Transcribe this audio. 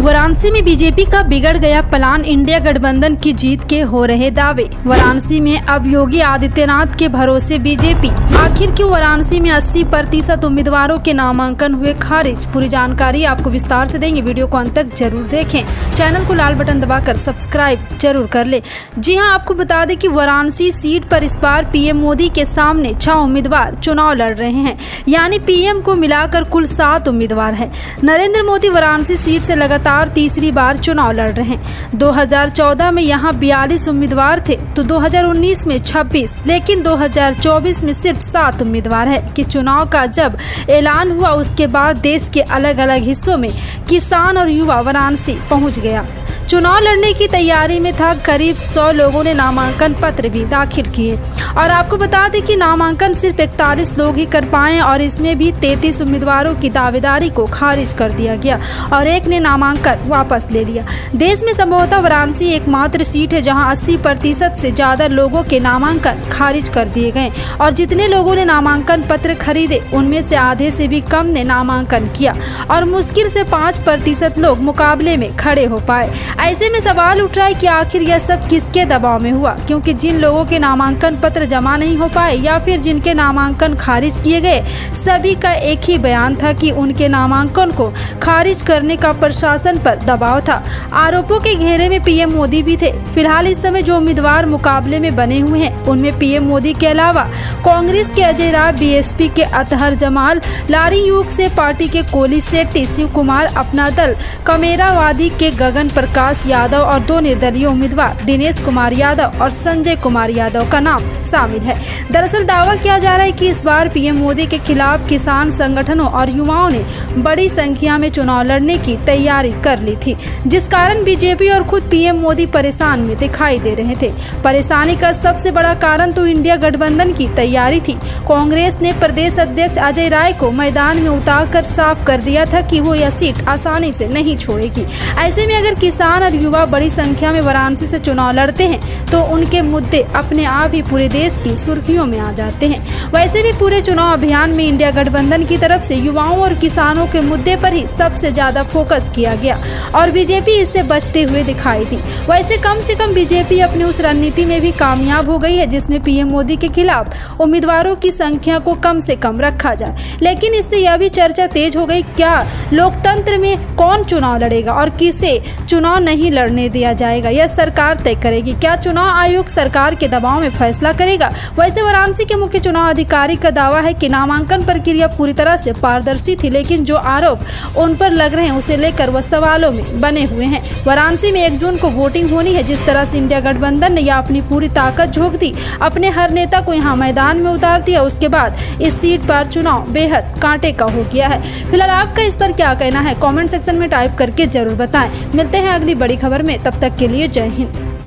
वाराणसी में बीजेपी का बिगड़ गया प्लान, इंडिया गठबंधन की जीत के हो रहे दावे। वाराणसी में अब योगी आदित्यनाथ के भरोसे बीजेपी। आखिर क्यों वाराणसी में 80% उम्मीदवारों के नामांकन हुए खारिज? पूरी जानकारी आपको विस्तार से देंगे, वीडियो को अंत तक जरूर देखें। चैनल को लाल बटन दबाकर सब्सक्राइब जरूर कर ले। जी हां, आपको बता दें कि वाराणसी सीट पर इस बार पीएम मोदी के सामने 6 उम्मीदवार चुनाव लड़ रहे हैं, यानी पीएम को मिलाकर कुल 7 उम्मीदवार है। नरेंद्र मोदी वाराणसी सीट से लगातार तीसरी बार चुनाव लड़ रहे हैं। 2014 में यहां 42 उम्मीदवार थे तो 2019 में 26, लेकिन 2024 में सिर्फ 7 उम्मीदवार है कि चुनाव का जब ऐलान हुआ उसके बाद देश के अलग अलग हिस्सों में किसान और युवा वाराणसी पहुंच गया। चुनाव लड़ने की तैयारी में था। करीब 100 लोगों ने नामांकन पत्र भी दाखिल किए और आपको बता दें कि नामांकन सिर्फ 41 लोग ही कर पाए और इसमें भी 33 उम्मीदवारों की दावेदारी को खारिज कर दिया गया और एक ने नामांकन वापस ले लिया। देश में संभवतः वाराणसी एकमात्र सीट है जहां 80% से ज्यादा लोगों के नामांकन खारिज कर दिए गए और जितने लोगों ने नामांकन पत्र खरीदे उनमें से आधे से भी कम ने नामांकन किया और मुश्किल से 5% लोग मुकाबले में खड़े हो पाए। ऐसे में सवाल उठ रहा है कि आखिर यह सब किसके दबाव में हुआ, क्योंकि जिन लोगों के नामांकन पत्र जमा नहीं हो पाए या फिर जिनके नामांकन खारिज किए गए, सभी का एक ही बयान था कि उनके नामांकन को खारिज करने का प्रशासन पर दबाव था। आरोपों के घेरे में पीएम मोदी भी थे। फिलहाल इस समय जो उम्मीदवार मुकाबले में बने हुए हैं उनमें पीएम मोदी के अलावा कांग्रेस के अजय राय, बीएसपी के अतहर जमाल, लारी युग से पार्टी के कोली शेट्टी, शिव कुमार, अपना दल कमेरावादी के गगन प्रकाश यादव और 2 निर्दलीय उम्मीदवार दिनेश कुमार यादव और संजय कुमार यादव का नाम शामिल है। दरअसल दावा किया जा रहा है कि इस बार पीएम मोदी के खिलाफ किसान संगठनों और युवाओं ने बड़ी संख्या में चुनाव लड़ने की तैयारी कर ली थी, जिस कारण बीजेपी और खुद पीएम मोदी परेशान में दिखाई दे रहे थे। परेशानी का सबसे बड़ा कारण तो इंडिया गठबंधन की तैयारी थी। कांग्रेस ने प्रदेश अध्यक्ष अजय राय को मैदान में उतारकर साफ कर दिया था कि वो यह सीट आसानी से नहीं छोड़ेगी। ऐसे में अगर किसान और युवा बड़ी संख्या में वाराणसी से चुनाव लड़ते हैं तो उनके मुद्दे अपने आप ही पूरे देश की सुर्खियों में आ जाते हैं। वैसे भी पूरे चुनाव अभियान में इंडिया गठबंधन की तरफ से युवाओं और किसानों के मुद्दे पर ही सबसे ज्यादा फोकस किया गया और बीजेपी इससे बचते हुए दिखाई दी। वैसे कम से कम बीजेपी अपनी उस रणनीति में भी कामयाब हो गई है जिसमें पीएम मोदी के खिलाफ उम्मीदवारों की संख्या को कम से कम रखा जाए। लेकिन इससे यह भी चर्चा तेज हो गई, क्या लोकतंत्र में कौन चुनाव लड़ेगा और किसे चुनाव नहीं लड़ने दिया जाएगा, यह सरकार तय करेगी। क्या चुनाव आयोग सरकार के दबाव में फैसला करेगा? वैसे वाराणसी के मुख्य चुनाव अधिकारी का दावा है कि नामांकन प्रक्रिया पूरी तरह से पारदर्शी थी, लेकिन जो आरोप उन पर लग रहे हैं उसे लेकर वह सवालों में बने हुए हैं। वाराणसी में 1 जून को वोटिंग होनी है। जिस तरह से इंडिया गठबंधन ने यह अपनी पूरी ताकत झोंक दी, अपने हर नेता को यहाँ मैदान में उतार दिया, उसके बाद इस सीट पर चुनाव बेहद कांटे का हो गया है। फिलहाल आपका इस पर क्या कहना है, कमेंट सेक्शन में टाइप करके जरूर बताएं। मिलते हैं अगली बड़ी खबर में, तब तक के लिए जय हिंद।